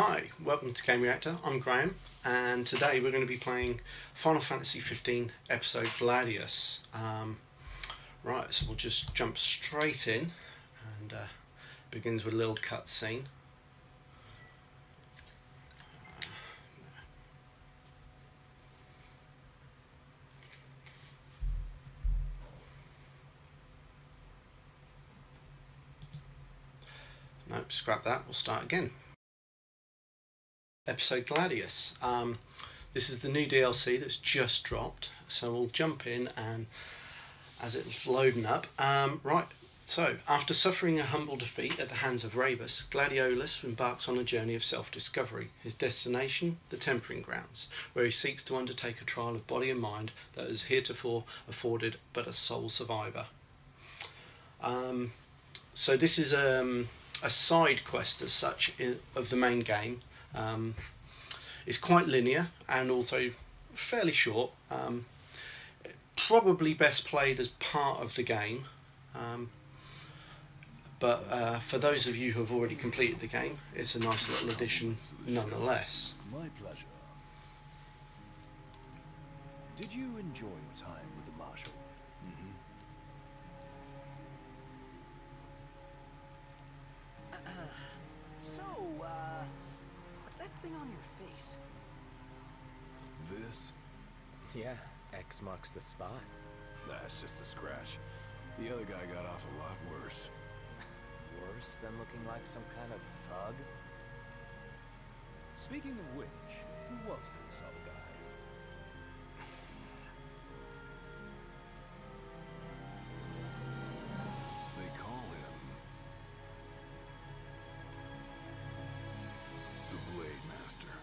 Hi, welcome to Game Reactor. I'm Graham, and today we're going to be playing Final Fantasy 15 episode Gladiolus. Right, so we'll just jump straight in, and begins with a little cutscene. Nope, scrap that. We'll start again. Episode Gladiolus. This is the new DLC that's just dropped, so we'll jump in and as it's loading up. Right, so after suffering a humble defeat at the hands of Rebus, Gladiolus embarks on a journey of self-discovery. His destination, the Tempering Grounds, where he seeks to undertake a trial of body and mind that has heretofore afforded but a sole survivor. So this is a side quest as such of the main game. It's quite linear and also fairly short. Probably best played as part of the game, but for those of you who have already completed the game, it's a nice little addition nonetheless. My pleasure. Did you enjoy your time with the Marshal? So, what's that thing on your face? This? Yeah, X marks the spot. That's just a scratch. The other guy got off a lot worse. Worse than looking like some kind of thug? Speaking of which, who was this other guy? They call him the Blade Master.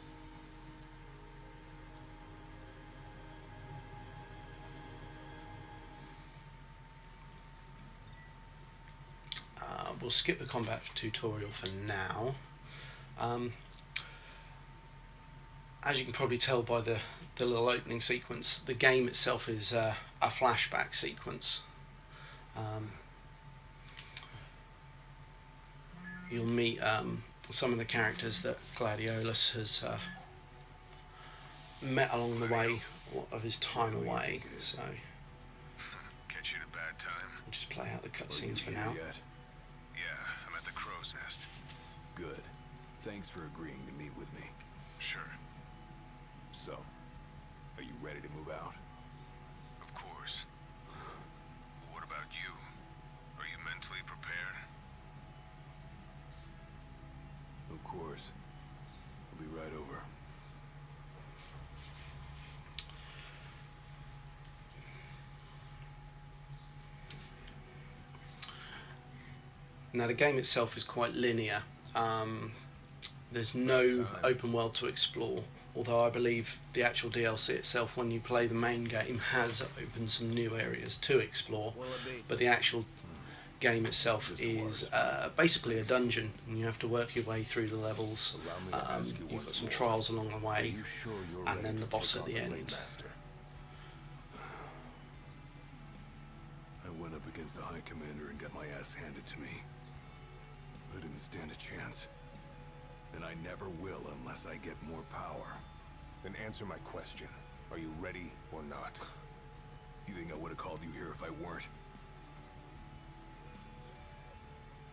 We'll skip the combat tutorial for now. As you can probably tell by the little opening sequence, the game itself is a flashback sequence. You'll meet some of the characters that Gladiolus has met along the way of his time away. So Catch you at a bad time. we'll just play out the cutscenes for now. Yet? Yeah, I'm at the crow's nest. Good. Thanks for agreeing to meet with me. Sure. So, are you ready to move out? Of course. What about you? Are you mentally prepared? Of course. I'll be right over. Now the game itself is quite linear. There's no open world to explore, although I believe the actual DLC itself, when you play the main game, has opened some new areas to explore. But the actual game itself is basically a dungeon, and you have to work your way through the levels. You've got some trials along the way, Are you sure you're and ready then the to boss take at on the Blade end. Master? I went up against the High Commander and got my ass handed to me. I didn't stand a chance. And I never will unless I get more power. Then answer my question. Are you ready or not? You think I would have called you here if I weren't?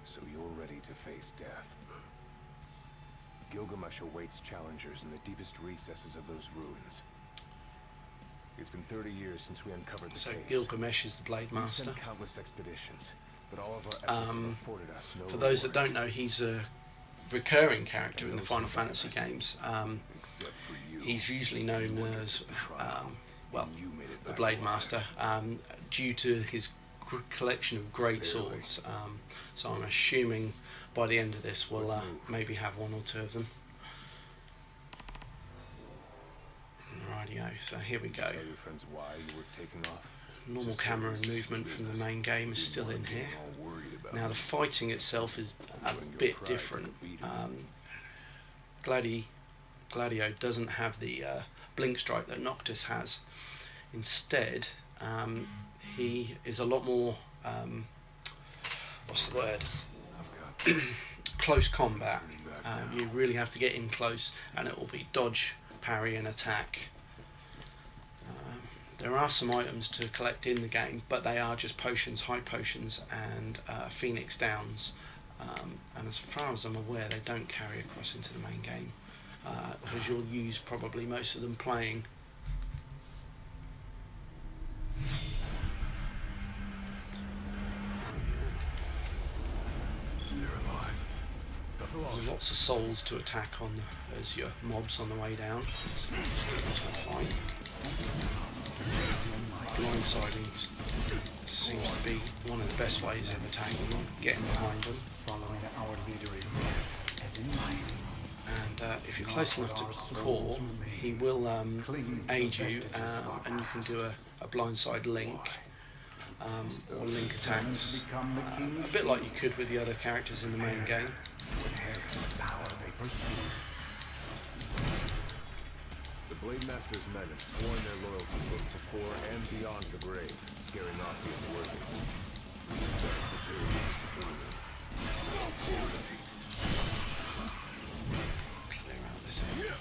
So you're ready to face death. Gilgamesh awaits challengers in the deepest recesses of those ruins. It's been 30 years since we uncovered the So cave. Gilgamesh is the Blade We've Master. sent countless expeditions, but all of our efforts have afforded us no For those that rewards. don't know, he's a recurring character in the Final Fantasy games. Except for you. He's usually known You as, took the trial, well, and you made it the back Blade alive. Master, due to his collection of great Barely. swords. So I'm assuming by the end of this we'll Let's move. maybe have one or two of them. Rightio, so here we go. Tell your friends why you were taking off. Normal camera and movement from the main game is still in here. All worried about Now the me. fighting itself is a When your bit pride different. took a beating. Gladio doesn't have the blink strike that Noctis has. Instead, he is a lot more what's the word? I've got Close combat. turning back You really have to get in close, and it will be dodge, parry, and attack. There are some items to collect in the game, but they are just potions, high potions, and Phoenix Downs. And as far as I'm aware, they don't carry across into the main game, because you'll use probably most of them playing. There's lots of souls to attack on as your mobs on the way down. So that's fine. Blindsiding seems to be one of the best ways of attacking them, getting behind them. Following our leader as in life. And if you're close enough to Core, he will aid you, and you can do a blindside link. Or link attacks, a bit like you could with the other characters in the main game. The Blade Master's men have sworn their loyalty both before and beyond the grave, scaring off the unworthy. We better prepare for disappointment. Clear out this area.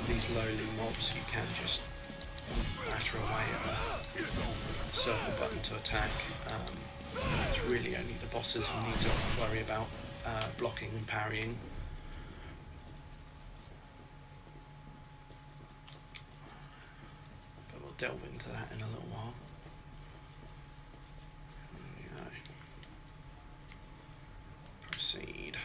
These lowly mobs you can just batter away at the circle button to attack. It's really only the bosses who need to worry about blocking and parrying. But we'll delve into that in a little while. There we go. Proceed.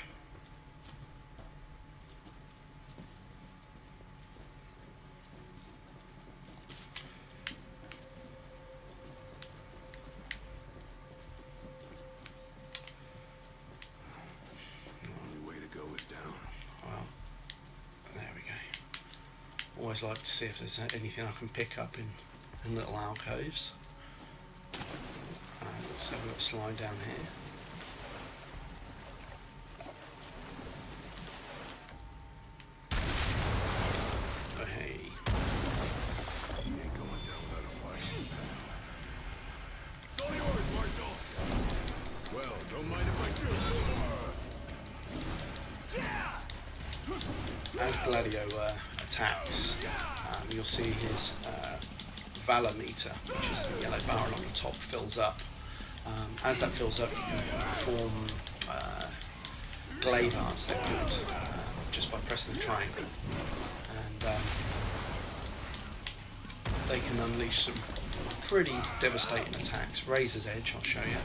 Always like to see if there's anything I can pick up in little alcoves. Let's have a little slide down here. Oh hey. You ain't going down without a fight. It's all yours, Marshal. Well, don't mind if I do. As Gladio attacks, you'll see his Valor meter, which is the yellow barrel on the top, fills up. As that fills up, you can perform glaive arts that good just by pressing the triangle, and they can unleash some pretty devastating attacks. Razor's Edge, I'll show you,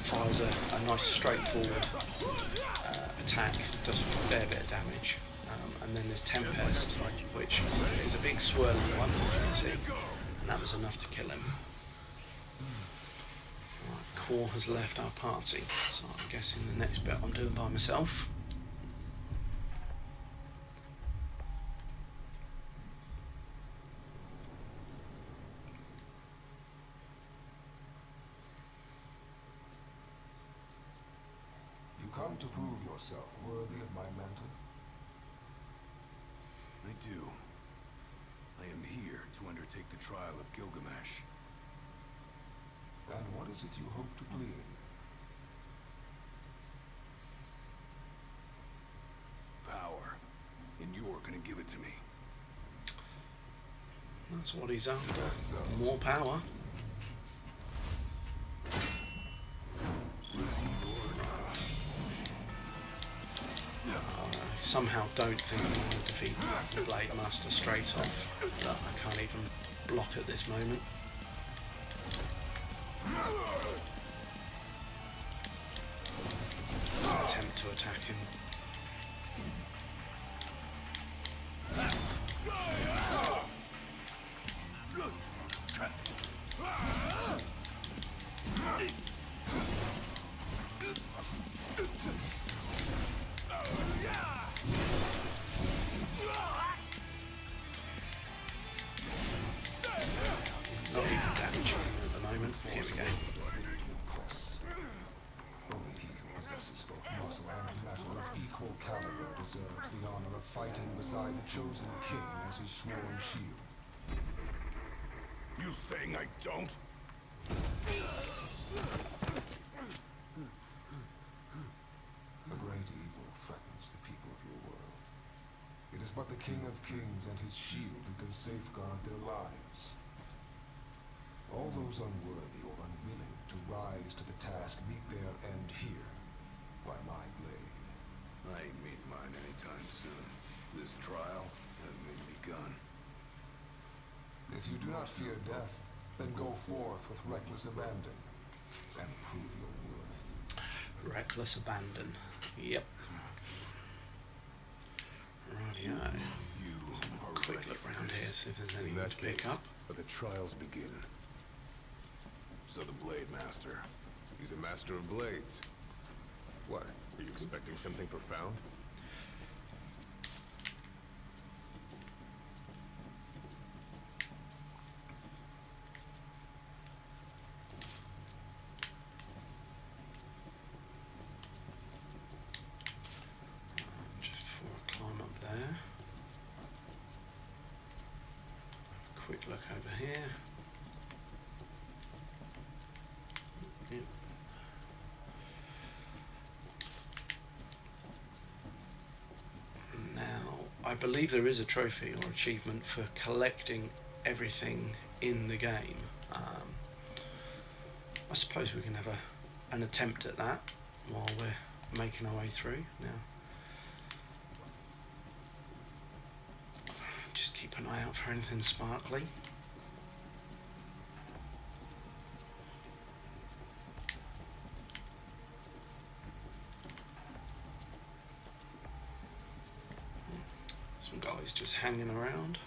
fires a nice straightforward attack, does a fair bit of damage. And then there's Tempest, which is a big swirly one, as you can see, and that was enough to kill him. Right, Core has left our party, so I'm guessing the next bit I'm doing by myself. You come to prove yourself worthy of my mantle? I do. I am here to undertake the trial of Gilgamesh. And what is it you hope to glean? Power. And you're gonna give it to me. That's what he's after. More power. I somehow don't think I'm going to defeat the Blade Master straight off, but I can't even block at this moment. Attempt to attack him. Not even damaging him at the moment. Here we go. Only he who possesses both muscle and matter of equal caliber deserves the honor of fighting beside the chosen king as his sworn shield. You saying I don't? A great evil threatens the people of your world. It is but the King of Kings and his shield who can safeguard their lives. All those unworthy or unwilling to rise to the task meet their end here, by my blade. I ain't meeting mine anytime soon. This trial hasn't even begun. If you do not fear death, then go forth with reckless abandon and prove your worth. Reckless abandon. Yep. Rightio. You are Quick ready look for round this. here, see if there's In anything that to pick case, up. let the trials begin. So the Blade Master. He's a master of blades. What? Are you expecting something profound? Just before I climb up there. Quick look over here. Yep. Now, I believe there is a trophy or achievement for collecting everything in the game. I suppose we can have an attempt at that while we're making our way through. Now, just keep an eye out for anything sparkly. Some guys just hanging around.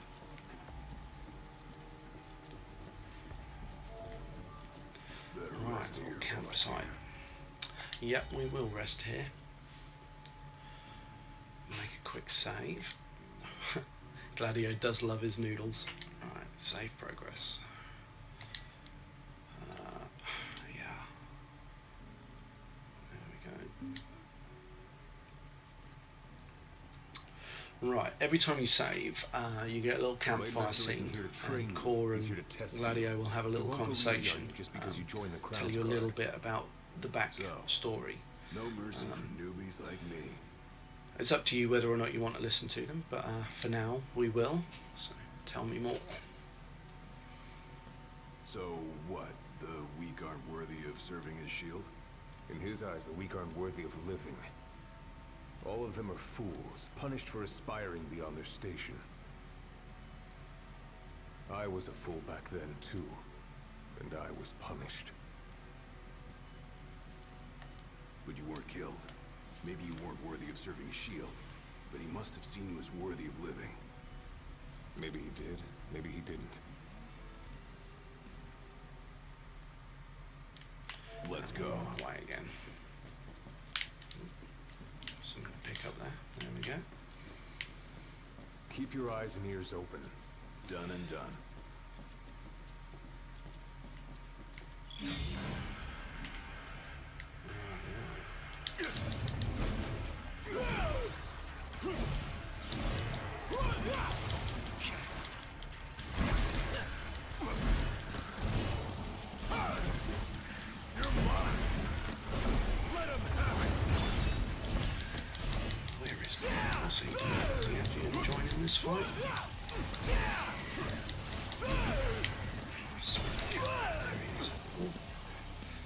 Better Right, rest here. campsite. Yep, we will rest here. Make a quick save. Gladio does love his noodles. Alright, save progress. Yeah. There we go. Right, every time you save, you get a little campfire Master isn't scene, here to train and you. Core He's and here to test you. Gladio will have a He little won't go easy on conversation, you just because you join the tell Crown's you a little Guard. bit about the back So, story. No mercy for newbies like me. It's up to you whether or not you want to listen to them, but for now we will. So tell me more. So what? The weak aren't worthy of serving as shield? In his eyes, the weak aren't worthy of living. All of them are fools, punished for aspiring beyond their station. I was a fool back then, too. And I was punished. But you weren't killed. Maybe you weren't worthy of serving as shield, but he must have seen you as worthy of living. Maybe he did, maybe he didn't. Let's go. Away again. Something to pick up there. There we go. Keep your eyes and ears open. Done and done. Where is Posse? Does he have to join in this fight? There he is. Oh,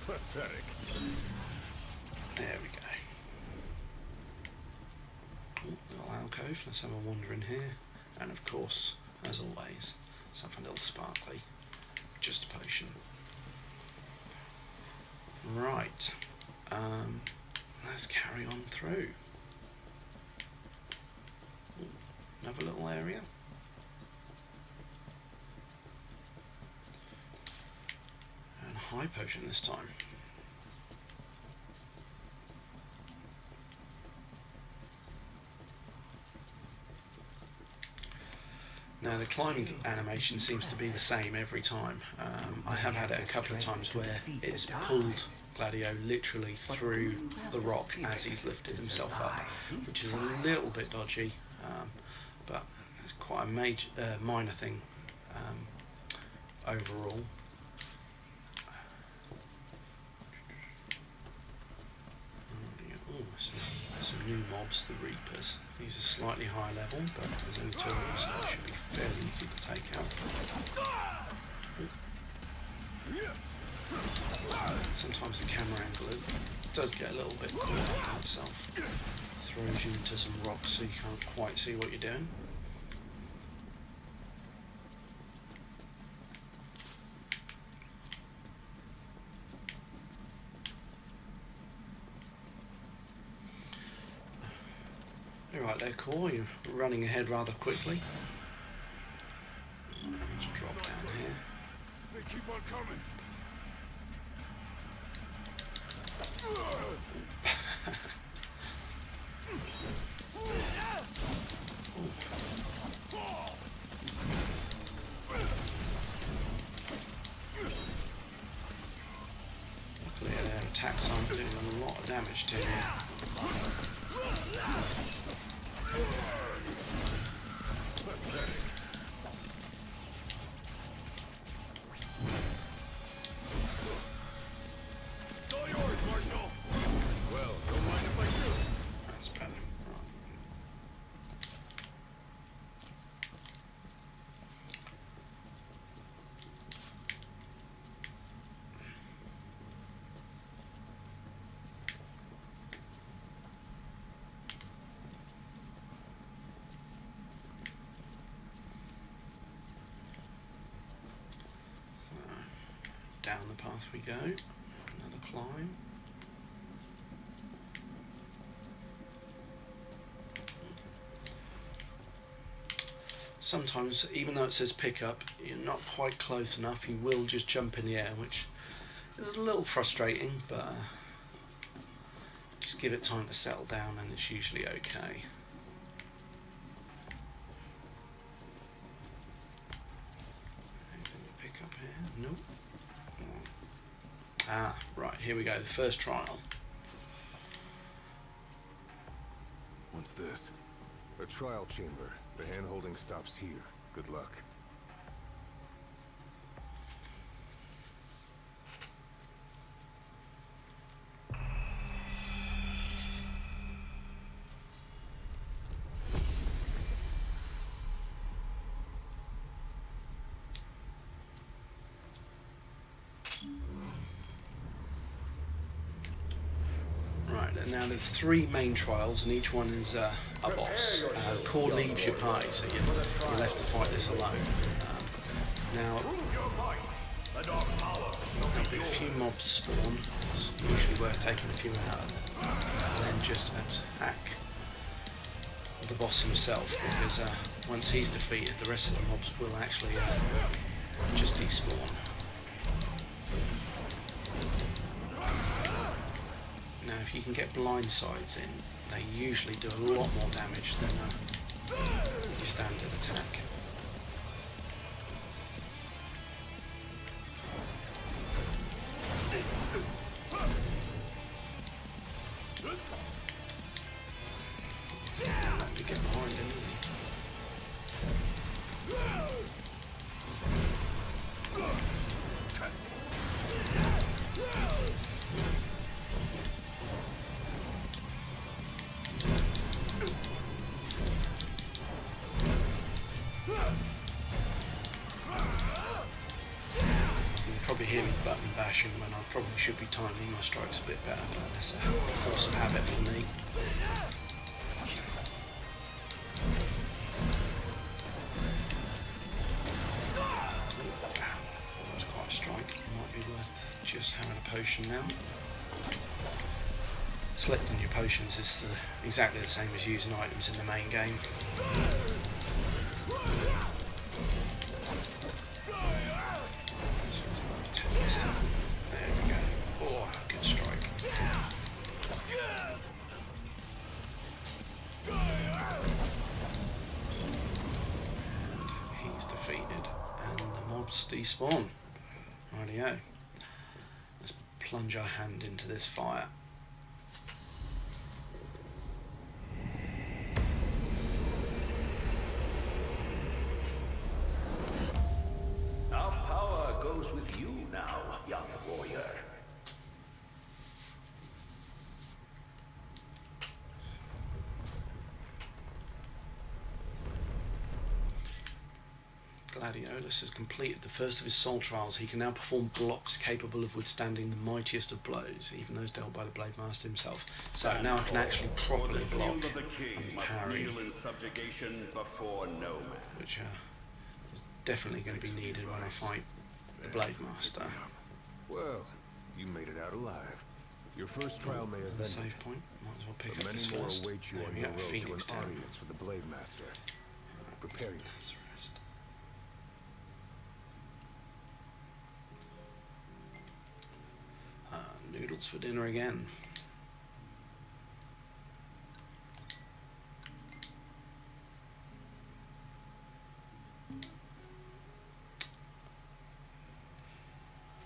Pathetic. there we go. Oh, little alcove. Let's have a wander in here. And of course, as always, something a little sparkly. Just a potion. Right. Let's carry on through. Ooh, another little area. And a high potion this time. Now the climbing animation seems to be the same every time. I have had it a couple of times where it's pulled Gladio literally through the rock as he's lifted himself up, which is a little bit dodgy, but it's quite a minor thing overall. Oh, some new mobs, the Reapers. These are slightly higher level, but there's only two of them, so they should be fairly easy to take out. Sometimes the camera angle does get a little bit caught up in itself. Throws you into some rocks so you can't quite see what you're doing. Alright there, Core, you're running ahead rather quickly. Let's drop down here. They keep on coming. Luckily their attacks aren't doing a lot of damage to you. It's all yours, Marshal. Well, don't mind if I do. That's better. Down the path we go. Another climb. Sometimes, even though it says pick up, you're not quite close enough. You will just jump in the air, which is a little frustrating, but just give it time to settle down and it's usually okay. Anything to pick up here? Nope. Ah, right, here we go, the first trial. What's this? A trial chamber. The hand-holding stops here. Good luck. Right, and now there's 3 main trials, and each one is a boss. Core leaves your party, so you're left to fight this alone. Now, there'll be a few mobs spawn. It's usually worth taking a few out, and then just attack the boss himself, because once he's defeated, the rest of the mobs will actually just despawn. Now, if you can get blindsides in, they usually do a lot more damage than your standard attack. Let me get behind him. Probably hear me button bashing when I probably should be timing my strikes a bit better, but that's a force of habit for me. That was quite a strike. Might be worth just having a potion now. Selecting your potions is exactly the same as using items in the main game. There we go. Oh, good strike. And Oops, despawn. Rightio. Let's plunge our hand into this fire. Our power goes with you now, young warrior. Gladiolus has completed the first of his soul trials. He can now perform blocks capable of withstanding the mightiest of blows, even those dealt by the Blade Master himself. So now I can actually properly block The king and must parry, kneel in subjugation before no man. which is definitely going to be needed when I fight the Blade Master. Well, you made it out alive. Your first trial may have The ended, save point. Might as well pick but up many this more first. await you There on we your go, road to an Phoenix down. audience with the Blade Master. Prepare you. That's the rest. Noodles for dinner again.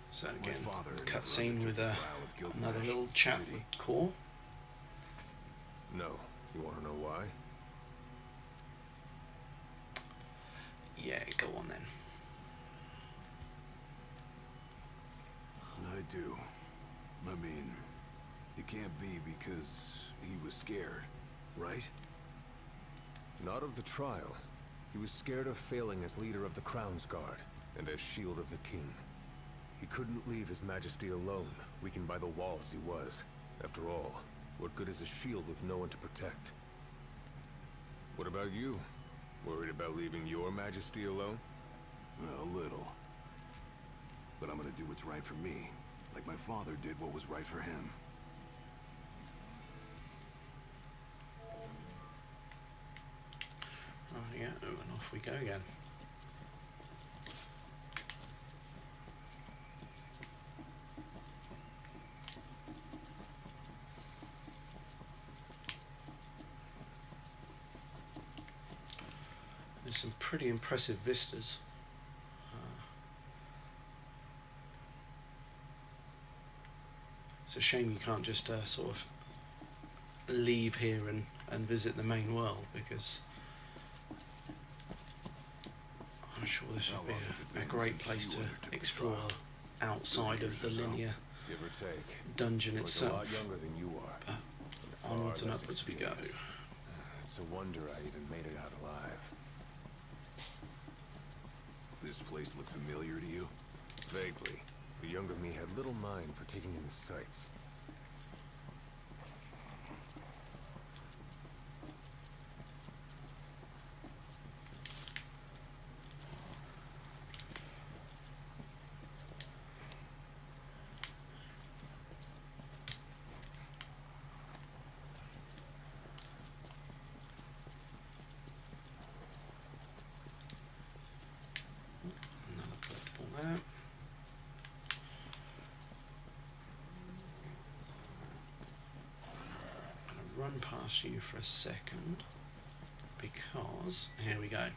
So again, father never cutscene undertook with the trial of Gilgamesh, another little chat did he? with Core. No. You want to know why? Yeah, go on then. I do. I mean, it can't be because he was scared, right? Not of the trial. He was scared of failing as leader of the Crown's Guard, and as Shield of the King. He couldn't leave His Majesty alone, weakened by the walls he was. After all, what good is a shield with no one to protect? What about you? Worried about leaving your Majesty alone? A little. But I'm gonna do what's right for me, like my father did what was right for him. Oh yeah, and off we go again. There's some pretty impressive vistas. It's a shame you can't just sort of leave here and visit the main world, because I'm sure this How would be long has it a been great since place you to undertook the explore trial? outside 30 of the years or so? linear Give or take. dungeon He was a itself. lot younger than you are. But and far onwards and less upwards we go. experienced. It's a wonder I even made it out alive. This place look familiar to you? Vaguely. The younger me had little mind for taking in the sights. Another collectible there. I'm going to run past you for a second, because here we go.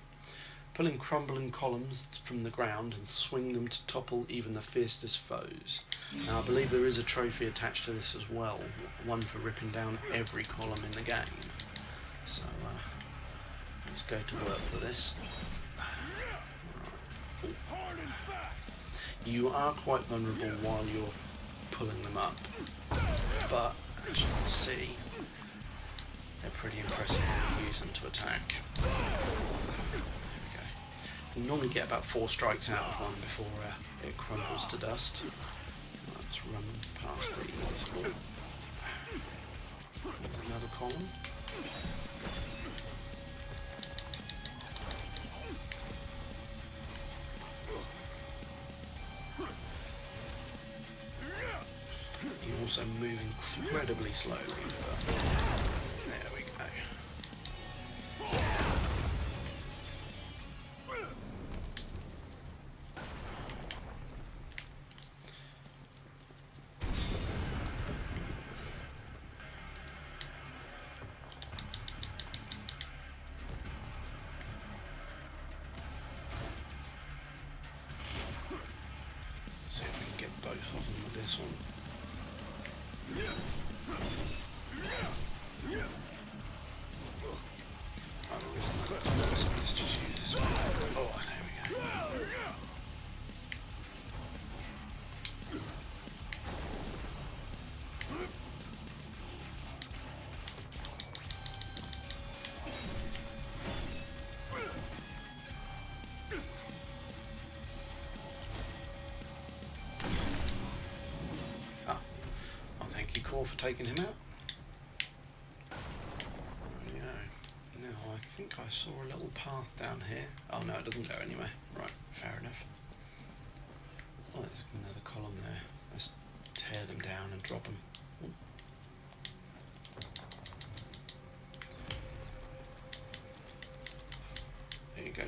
Pulling crumbling columns from the ground and swing them to topple even the fiercest foes. Now I believe there is a trophy attached to this as well, one for ripping down every column in the game. So let's go to work for this. You are quite vulnerable while you're pulling them up, but as you can see, they're pretty impressive when you use them to attack. There we go. You normally get about 4 strikes out of one before it crumbles to dust. Let's run past these. There's another column. You also move incredibly slowly. But there we go. more for taking him out. Yeah. Now I think I saw a little path down here. Oh no, it doesn't go anywhere. Right, fair enough. Oh, there's another column there. Let's tear them down and drop them. Ooh. There you go.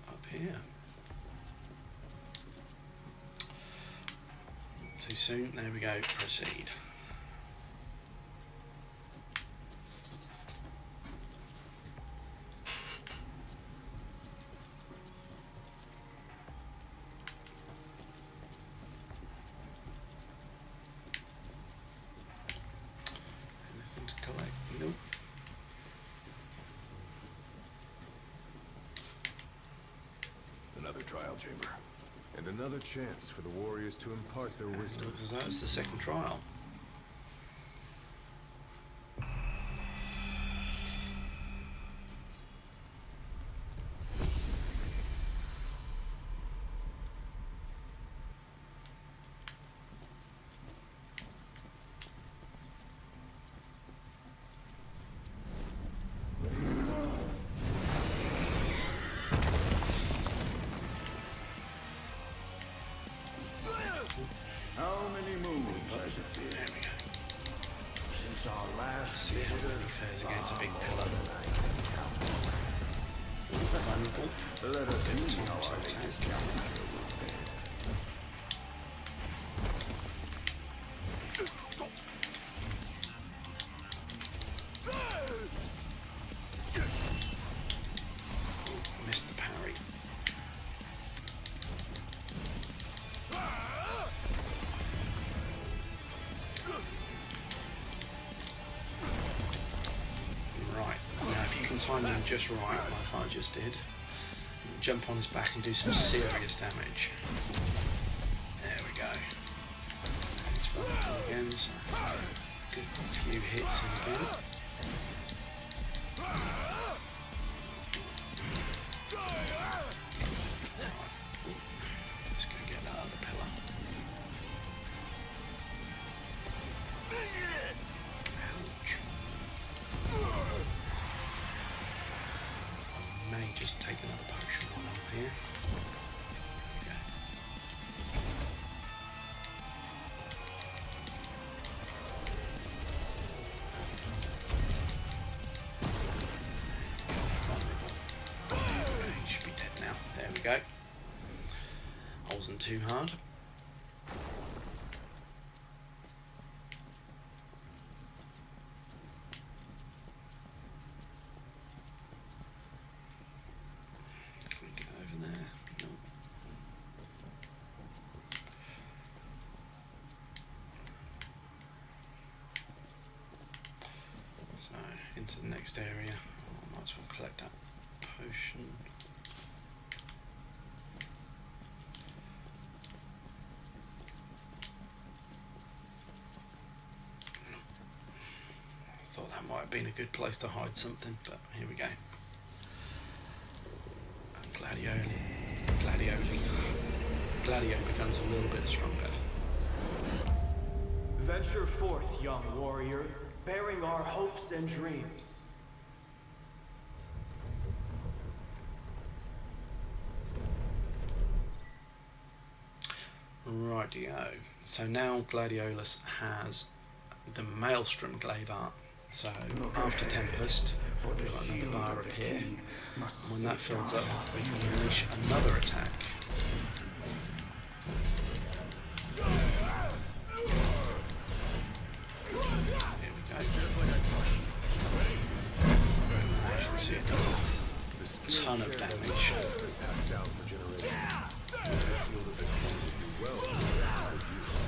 Up here. Too soon. There we go. Proceed. Anything to collect? Nope. Another trial chamber. And another chance for the warriors to impart their wisdom. Looks as though it's the second trial. How many moons has it been There we go. since our last See how visitor? he fares against a big pillar. Vulnerable. Let us see Time how to our attack. latest challenger will fare. Missed the parry. Right, now if you can time them just right, like I just did, jump on his back and do some serious damage. There we go. It's vulnerable again, so good few hits in again. Let's go get that other pillar. Ouch. I may just take another potion while I'm here. Okay. He should be dead now. There we go. I wasn't too hard. Can we get over there? Nope. So, into the next area. I might as well collect that potion. Thought that might have been a good place to hide something, but here we go. And Gladio becomes a little bit stronger. Venture forth, young warrior, bearing our hopes and dreams. Rightio. So now Gladiolus has the Maelstrom glaive art. So after Tempest, we'll do another bar appear. When that fills up, we can unleash another attack. Here we go. As you can see, it does a ton of damage. Passed down for generations. The shield of the king will do well in their use.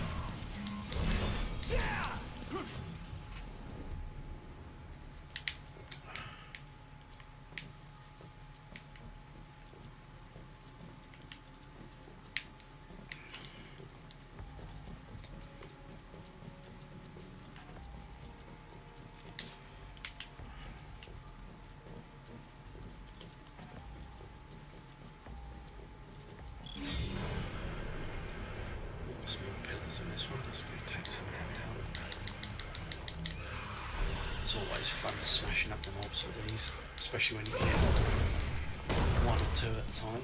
It's always fun smashing up the mobs with these, especially when you get one or two at a time.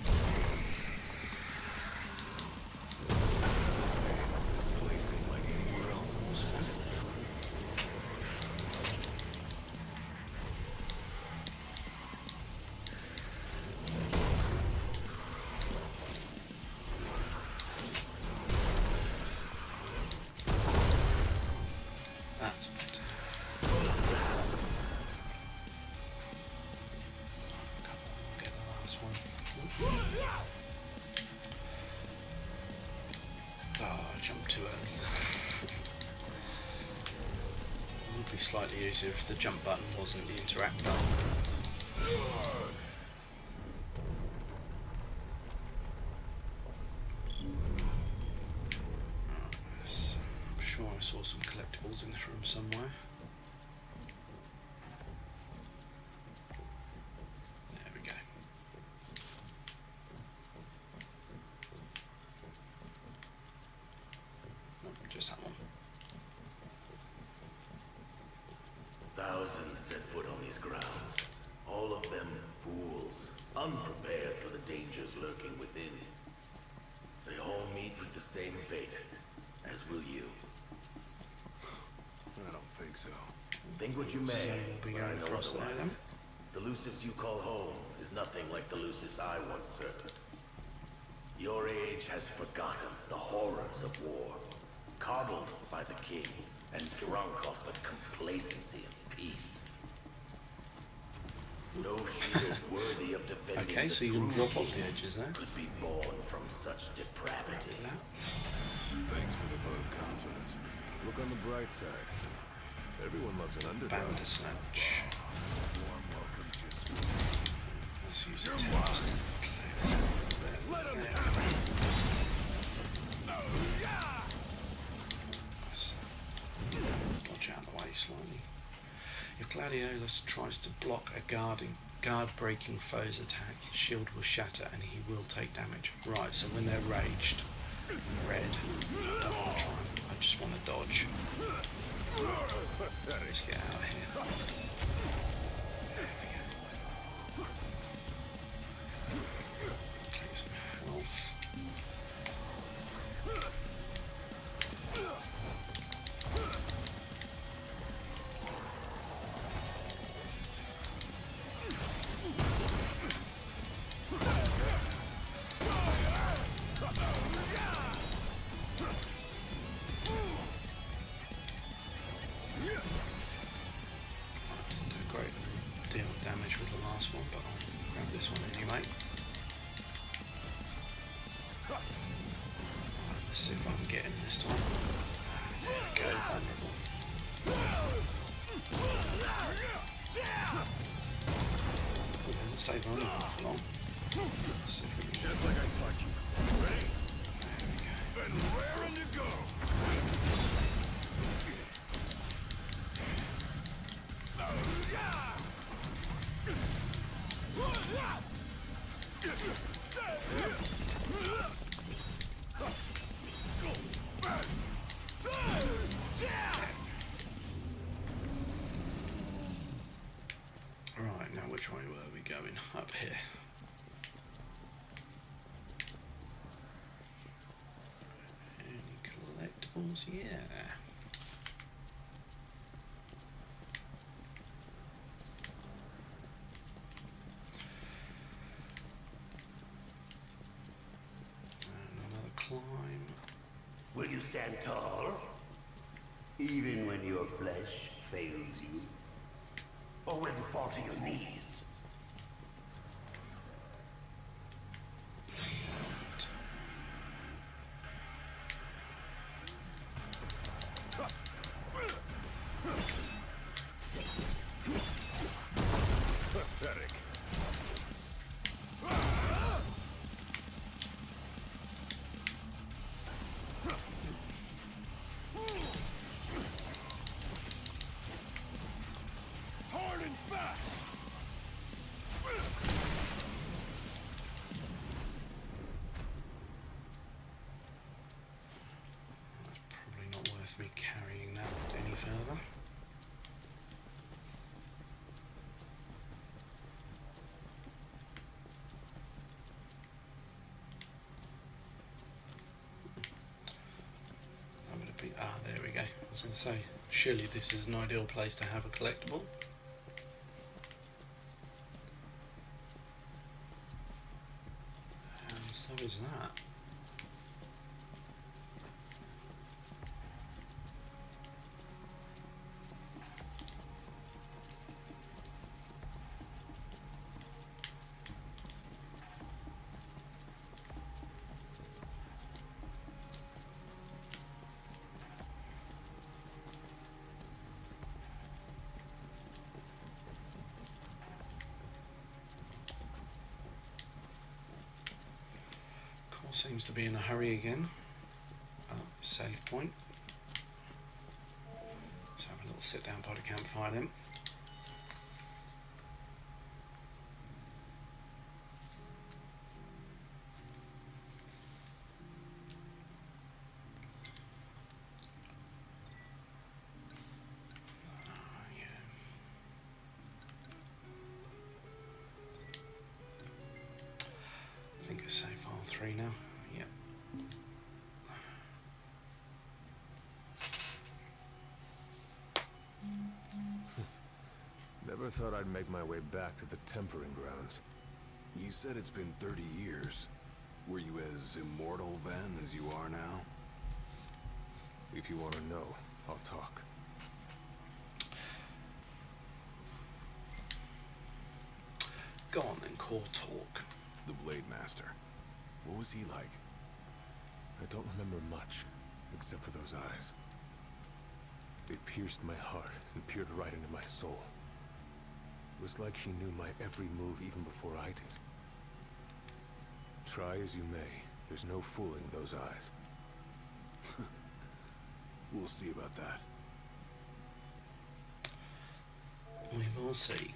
That's good. Get the last one. Oh, I jumped too early. It would be slightly easier if the jump button wasn't the interact button. Yes. I'm sure I saw some collectibles in this room somewhere. There we go. Nope, just that one. Thousands set foot on these grounds. All of them fools, unprepared for the dangers lurking within. They all meet with the same fate, as will you. I don't think so. Think what you may, we'll be but I going know across there, otherwise. then. The Lucis you call home is nothing like the Lucis I once served. Your age has forgotten the horrors of war, coddled by the king, and drunk off the complacency of peace. No shield worthy of defending Okay, the so you can true drop off king the edges there. could be born from such depravity. Like that. Thanks for the vote of confidence. Look on the bright side. Everyone loves an underdog. Bandersnatch. Warm welcome, Jitsu. Let's use a tempest. Dodge out of the way slightly. If Gladiolus tries to block a guard-breaking foe's attack, his shield will shatter and he will take damage. Right, so when they're raged, red, I don't want to try. I just want to dodge. Let's get out of here. There we go. Okay, some health. Didn't do a great deal of damage with the last one, but I'll grab this one anyway. Right, let's see if I can get him this time. There we go, vulnerable. He doesn't stay vulnerable for long. Let's see if we can... Just like I taught you. Ready? There we go. Then raring to go. Right, now which way were we going? Up here. Any collectibles? Yeah. And another climb. Will you stand tall? Even when your flesh fails you? Or will you fall to your knees? Pathetic. Hard and fast. That's probably not worth me carrying that any further. was going to say, surely this is an ideal place to have a collectible. And so is that. Seems to be in a hurry again. Save point. Let's have a little sit down by the campfire then. I think it's save file 3 now. Yep. Never thought I'd make my way back to the tempering grounds. You said it's been 30 years. Were you as immortal then as you are now? If you want to know, I'll talk. Go on then, core talk. The Blade Master. What was he like? I don't remember much, except for those eyes. They pierced my heart and peered right into my soul. It was like she knew my every move even before I did. Try as you may, there's no fooling those eyes. We'll see about that. We will see.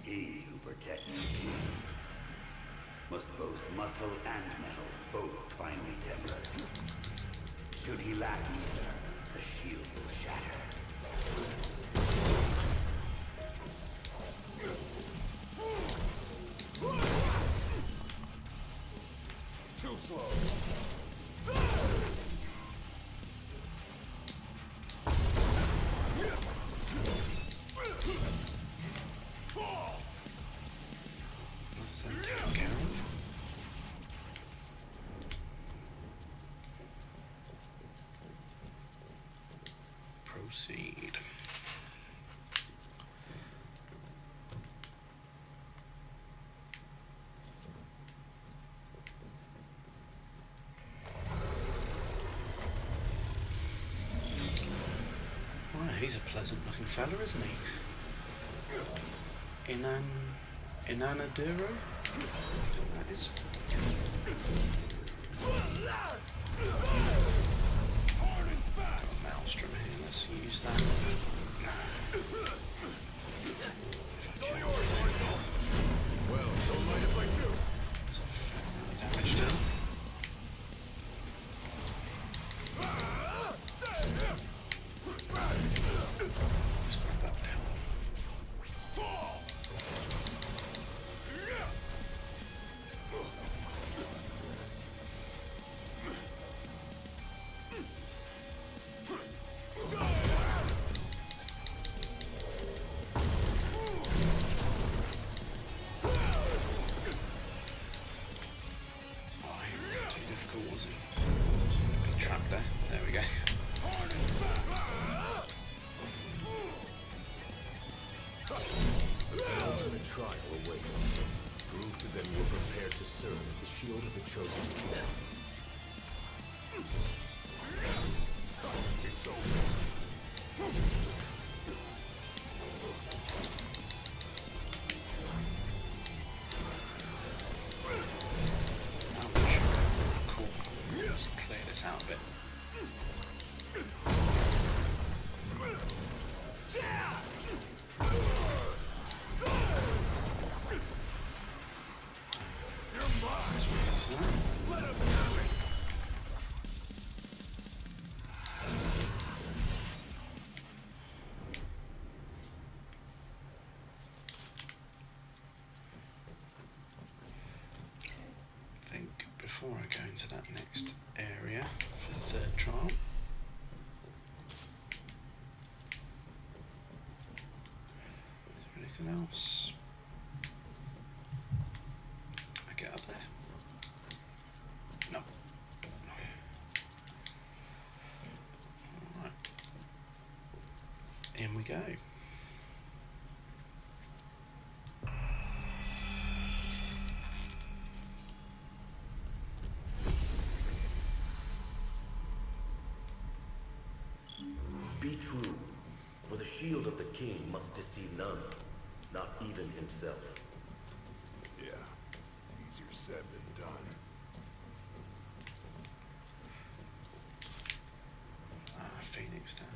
He who protects the king must boast muscle and metal, both finely tempered. Should he lack either, the shield will shatter. Too slow. Let's then take care of. Proceed. Well, he's a pleasant looking fella, isn't he? Inanaduro? I think that is. Maelstrom here, let's use that. Well, don't mind if I do. Damage done. Let's grab that down. Oh, he wasn't too difficult, was he? He's going to be trapped there. There we go. The ultimate trial awaits. Prove to them you're prepared to serve as the shield of the chosen king. It's over. Ouch. Cool. Let's clear this out a bit. Let's use that. before I go into that next area for the third trial. Is there anything else? Can I get up there? No. Alright. In we go. Be true, for the shield of the king must deceive none, not even himself. Yeah, easier said than done. Phoenix down.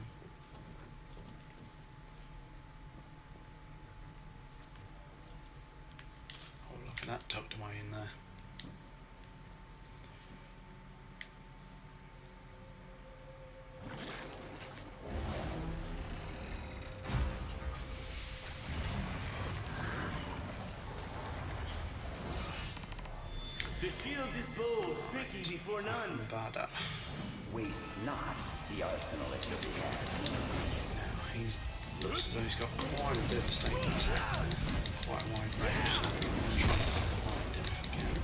Oh, look at that tucked away in there. The shield is bold, shaking before none. Nevada. Waste not the arsenal at your command. Now he looks as though he's got quite a bit of stable attack there. Quite a wide range. So I'm trying to find him if I can.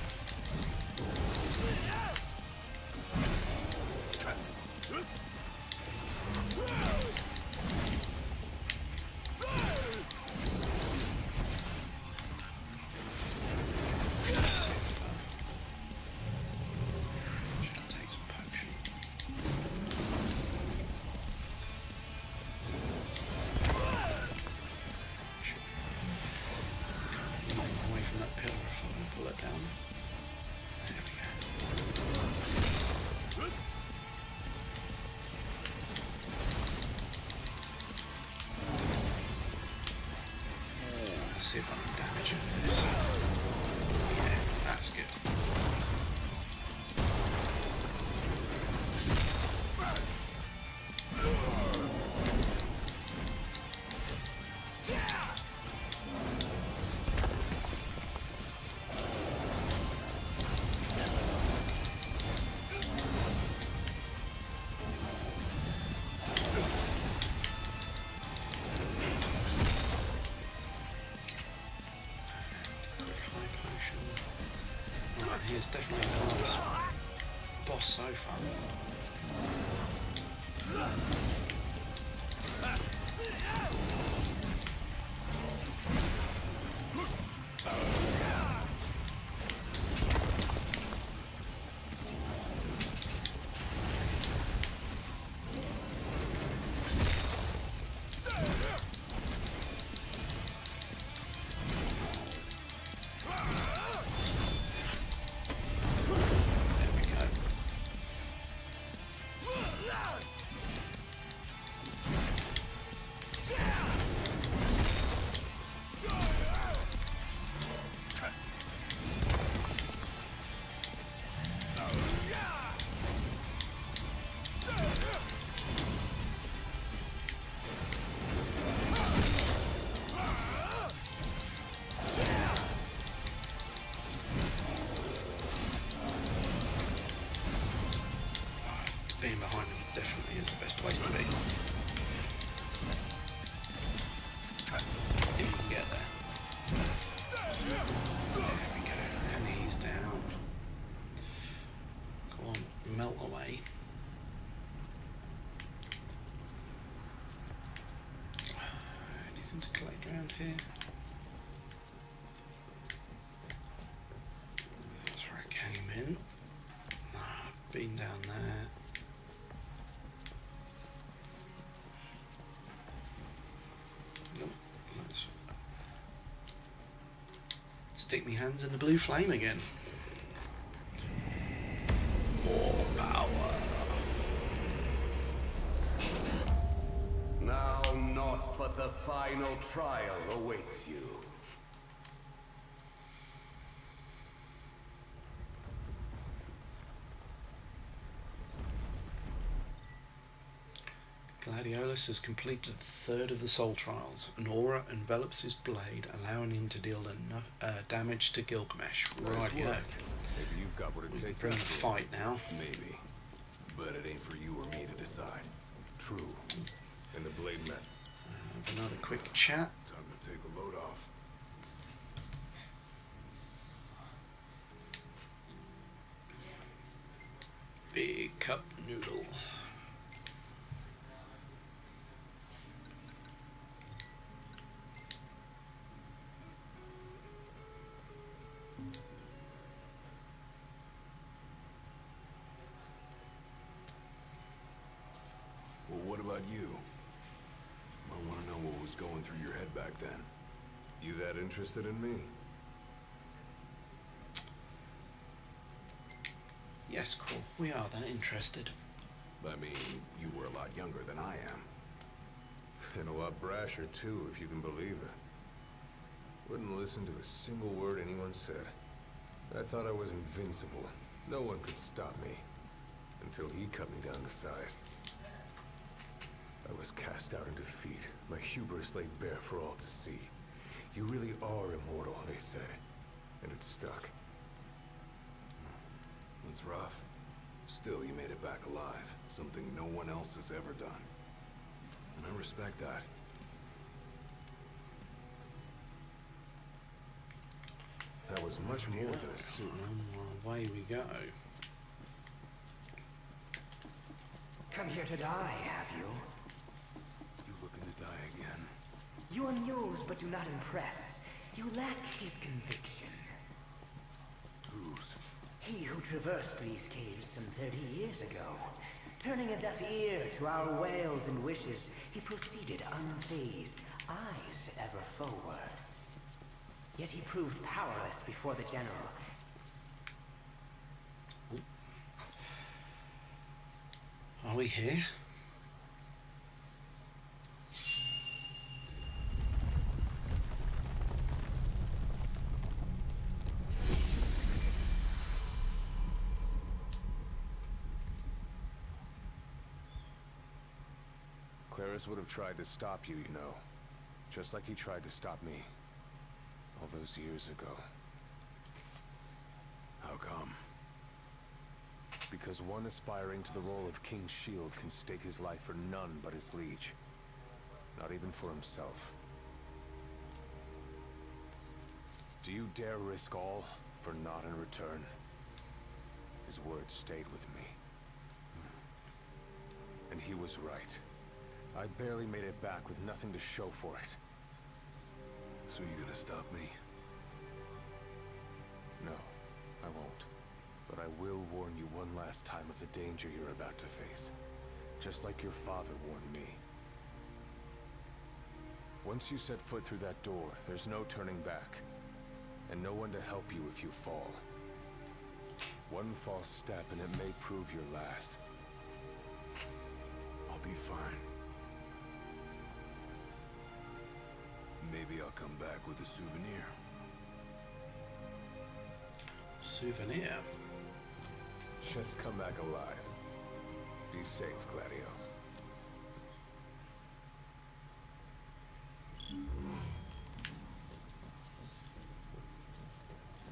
See if I can damage it with this. Yeah, that's good. He is definitely the hardest boss so far. Being behind him definitely is the best place to be. If you can get there. There we go. And he's down. Go on, melt away. Anything to collect around here? That's where I came in. I've been down there. Nope. Let's stick my hands in the blue flame again. More power. Now naught but the final trial awaits you. Gladiolus has completed a third of the soul trials. An aura envelops his blade, allowing him to deal enough damage to Gilgamesh. Nice Rightio. work. Maybe you've got what it We can takes bring the after all. fight now. Maybe. But it ain't for you or me to decide. True. And the blade man. Have another quick chat. Time to take a load off. Big cup noodle. Well, what about you? I want to know what was going through your head back then. You that interested in me? Yes, cool. We are that interested. I mean, you were a lot younger than I am. And a lot brasher too, if you can believe it. Wouldn't listen to a single word anyone said. I thought I was invincible. No one could stop me. Until he cut me down to size. I was cast out in defeat, my hubris laid bare for all to see. You really are immortal, they said. And it stuck. That's rough. Still, you made it back alive. Something no one else has ever done. And I respect that. That was much more than a suit. And away we go. Come here to die, have you? You looking to die again? You amuse but do not impress. You lack his conviction. Whose? He who traversed these caves some 30 years ago. Turning a deaf ear to our wails and wishes, he proceeded unfazed, eyes ever forward. Yet he proved powerless before the general. Are we here? Claris would have tried to stop you, you know. Just like he tried to stop me. All those years ago. How come? Because one aspiring to the role of King's Shield can stake his life for none but his liege. Not even for himself. Do you dare risk all for naught in return? His words stayed with me. And he was right. I barely made it back with nothing to show for it. So you gonna stop me? No, I won't. But I will warn you one last time of the danger you're about to face. Just like your father warned me. Once you set foot through that door, there's no turning back. And no one to help you if you fall. One false step and it may prove your last. I'll be fine. Maybe I'll come back with a souvenir. Souvenir. Just come back alive. Be safe, Gladio.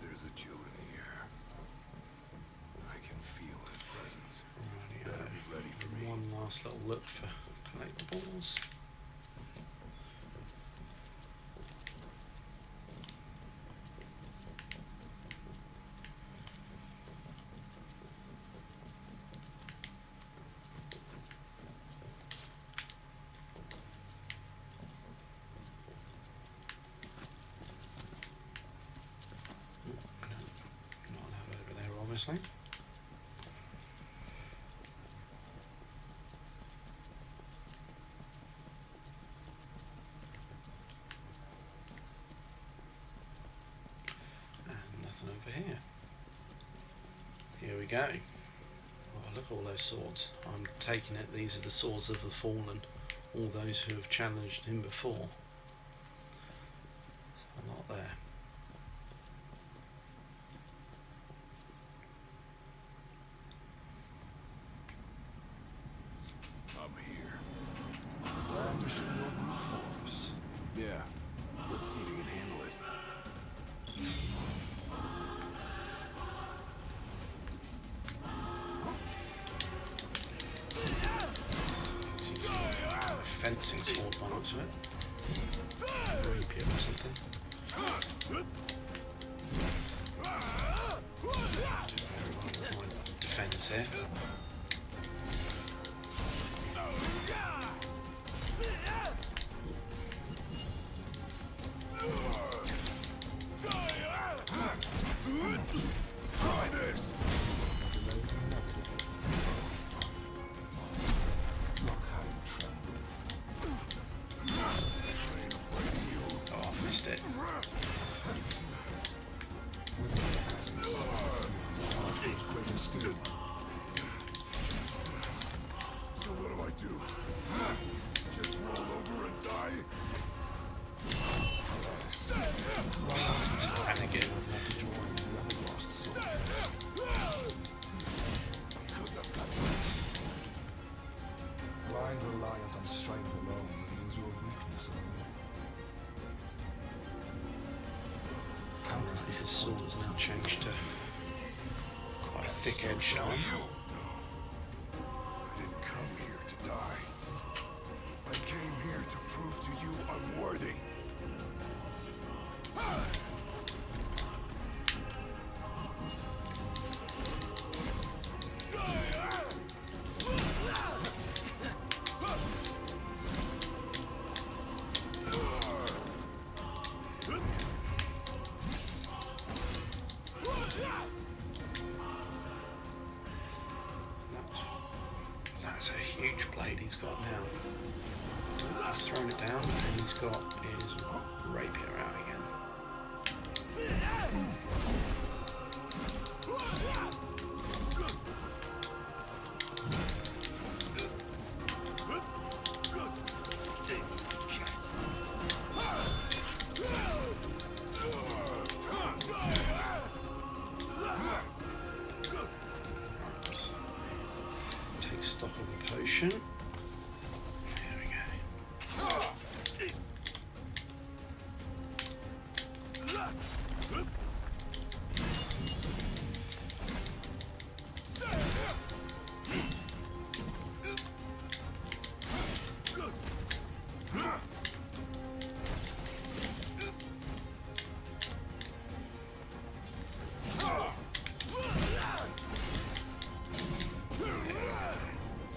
There's a chill in the air. I can feel his presence. Rightio. Better be ready for me. One last little look for collectibles. Not allowed over there, obviously. And nothing over here. Here we go. Oh, look at all those swords. I'm taking it these are the swords of the fallen. All those who have challenged him before. A lot there. I'm here. fencing sword by the looks of it. Rapier or something. Doing very well with my defence here. Try this! Look how you tremble. Oh, I missed it. With the passing sun, grows greater still. So what do I do? Just roll over and die? Panicking. Not to join the other lost souls. Blind reliance on strength alone reveals your weakness in the countless His sword has now changed to quite a thick edge showing. I didn't come here to die. I came here to prove to you I'm worthy. That's a huge blade he's got now. He's thrown it down and he's got his rapier out again. Let's take stock of the potion. There we go.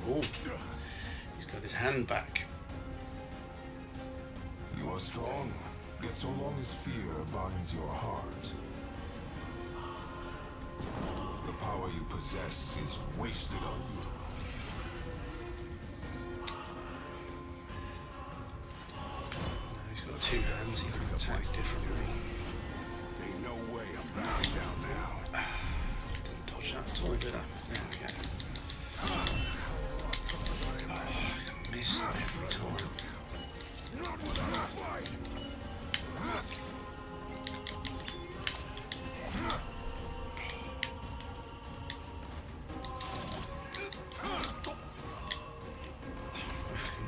Oh, he's got his hand back. You are strong, yet so long as fear binds your heart, the power you possess is wasted on you. Now he's got two hands, he can attack differently. Ain't no way I'm backing down now. Didn't dodge that at all, did I? There we go. Oh, I missed that every time. Not without a fight.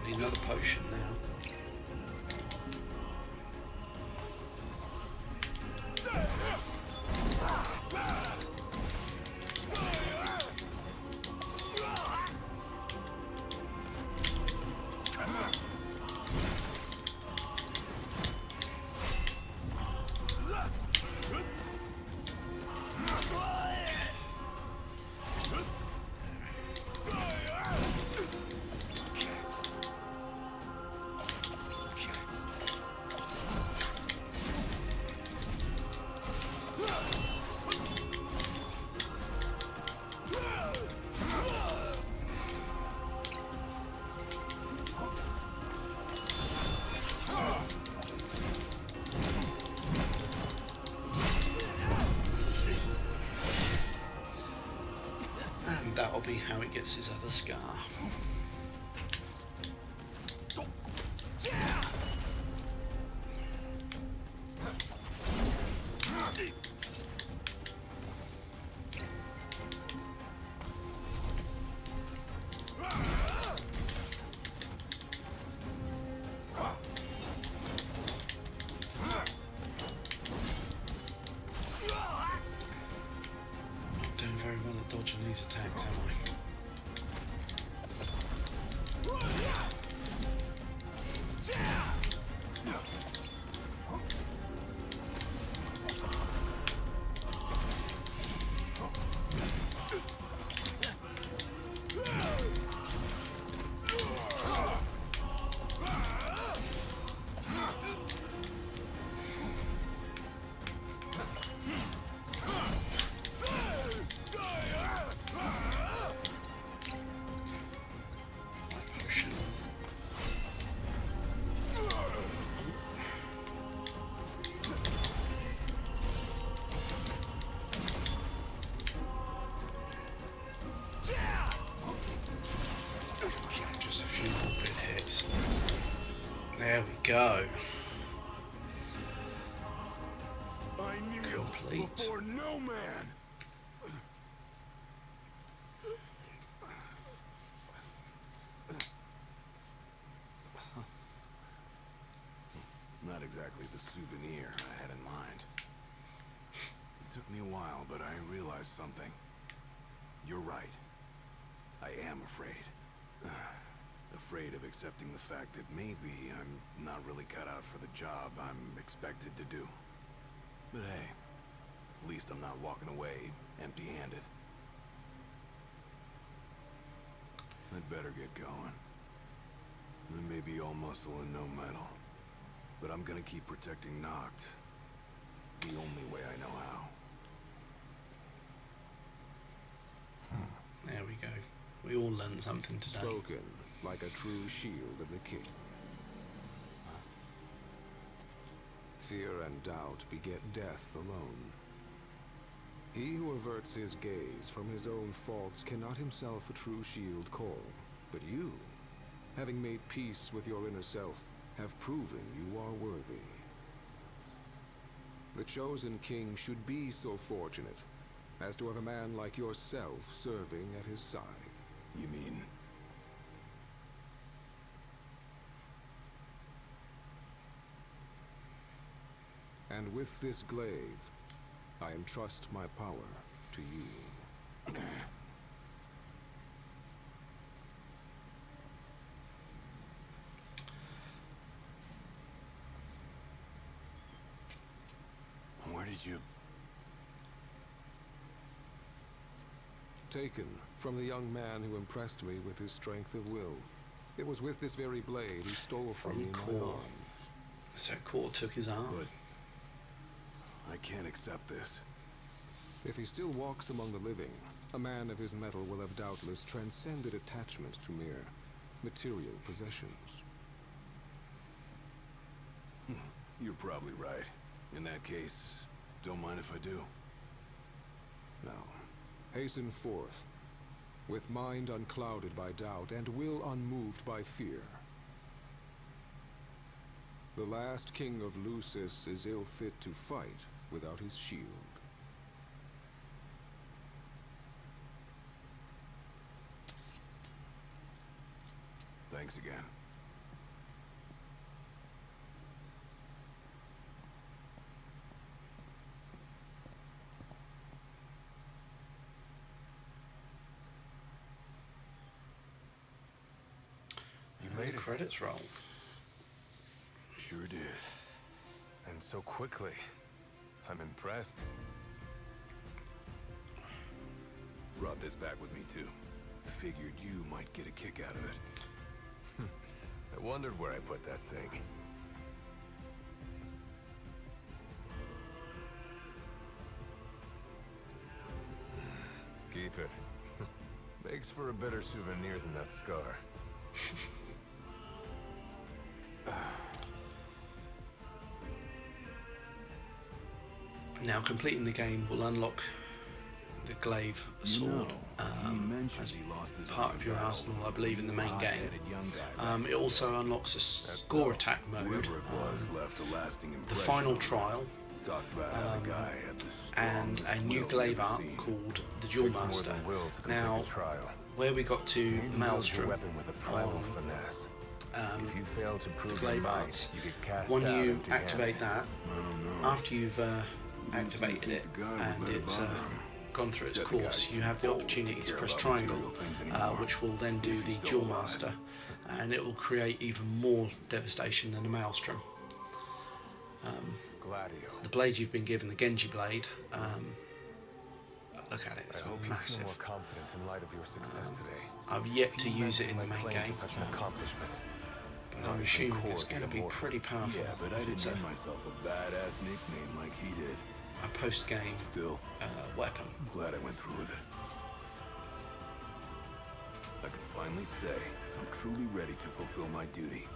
Need another potion now. And that'll be how it gets his other scar. Not doing very well at dodging these attacks, am I? There we go. I kneel Complete. before no man. Not exactly the souvenir I had in mind. It took me a while, but I realized something. You're right. I am afraid. Afraid of accepting the fact that maybe I'm not really cut out for the job I'm expected to do. But hey, at least I'm not walking away empty-handed. I'd better get going. I may be all muscle and no metal, but I'm gonna keep protecting Noct the only way I know how. There we go. We all learned something today. Spoken like a true shield of the king. Fear and doubt beget death alone. He who averts his gaze from his own faults cannot himself a true shield call. But you, having made peace with your inner self, have proven you are worthy. The chosen king should be so fortunate as to have a man like yourself serving at his side. You mean? And with this glaive, I entrust my power to you. Where did you... Taken from the young man who impressed me with his strength of will. It was with this very blade he stole from me my arm. So Core took his arm. But... I can't accept this. If he still walks among the living, a man of his mettle will have doubtless transcended attachment to mere material possessions. You're probably right. In that case, don't mind if I do. Now, hasten forth, with mind unclouded by doubt and will unmoved by fear. The last king of Lucis is ill fit to fight without his shield. Thanks again. You made it. Credits roll. Sure did. And so quickly. I'm impressed. Brought this back with me too. Figured you might get a kick out of it. I wondered where I put that thing. Keep it. Makes for a better souvenir than that scar. Now completing the game will unlock the glaive sword as part of your arsenal, I believe, in the main game. It also unlocks a score attack mode, the final trial, and a new glaive art called the Duel Master. Now, where we got to Maelstrom if you fail to prove glaive your might, arts, you get cast when out you empty-handed. activate that, after you've activated it and it's gone through its course, you have the opportunity to press triangle, which will then do the Duel Master, and it will create even more devastation than the Maelstrom. The blade you've been given, the Genji blade, look at it, it's I hope massive. you feel more confident in light of your success today. I've yet to use it in the main game, Such an accomplishment. but I'm assuming it's going to be pretty powerful. Yeah, but I didn't It's name myself a badass nickname like he did. a post-game Still, weapon. I'm glad I went through with it. I can finally say I'm truly ready to fulfill my duty.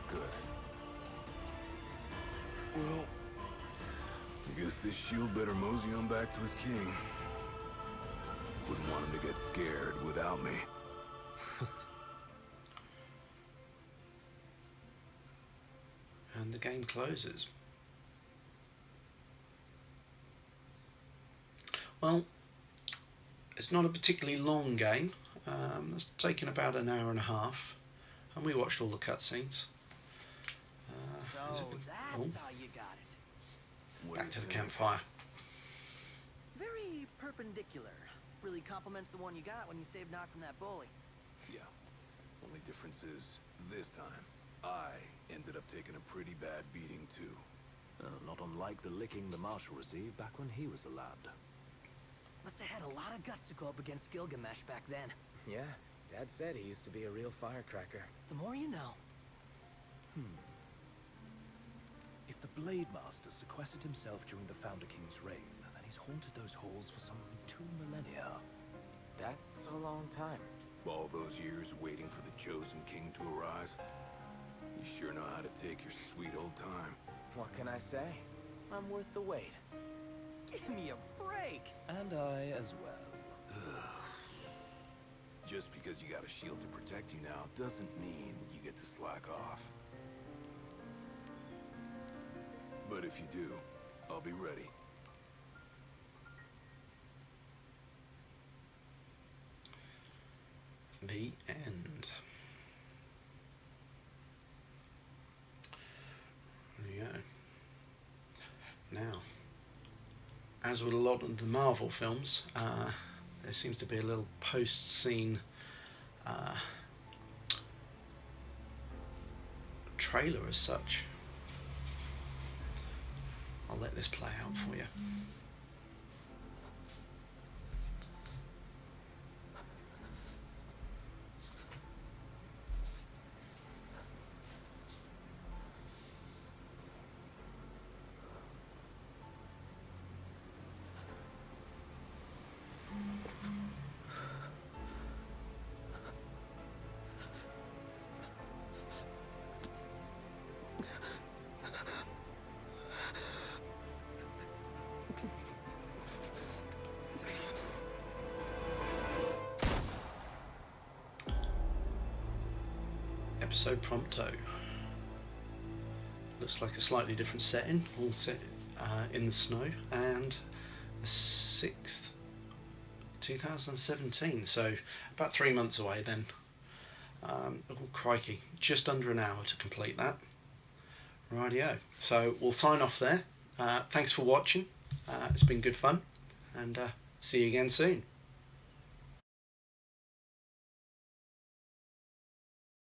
Good. Well, I guess this shield better mosey on back to his king. Wouldn't want him to get scared without me. and the game closes. Well, it's not a particularly long game. It's taken about an hour and a half, and we watched all the cutscenes. So that's how you got it. Back to the campfire. Very perpendicular. Really complements the one you got when you saved Nock from that bully. Yeah. Only difference is, this time, I ended up taking a pretty bad beating too. Not unlike the licking the Marshal received back when he was a lad. Must have had a lot of guts to go up against Gilgamesh back then. Yeah, Dad said he used to be a real firecracker. The more you know. If the Blade Master sequestered himself during the Founder King's reign, then he's haunted those halls for some 2 millennia. That's a long time. All those years waiting for the Chosen King to arise. You sure know how to take your sweet old time. What can I say? I'm worth the wait. Give me a break. And I as well. Just because you got a shield to protect you now doesn't mean you get to slack off. But if you do, I'll be ready. The end. There you go. Now, as with a lot of the Marvel films, there seems to be a little post-scene trailer as such. I'll let this play out for you. Episode Prompto. Looks like a slightly different setting, all set in the snow, and the 6th, 2017, so about 3 months away then. Oh crikey, just under an hour to complete that. Rightio, so we'll sign off there. Thanks for watching, it's been good fun, and see you again soon.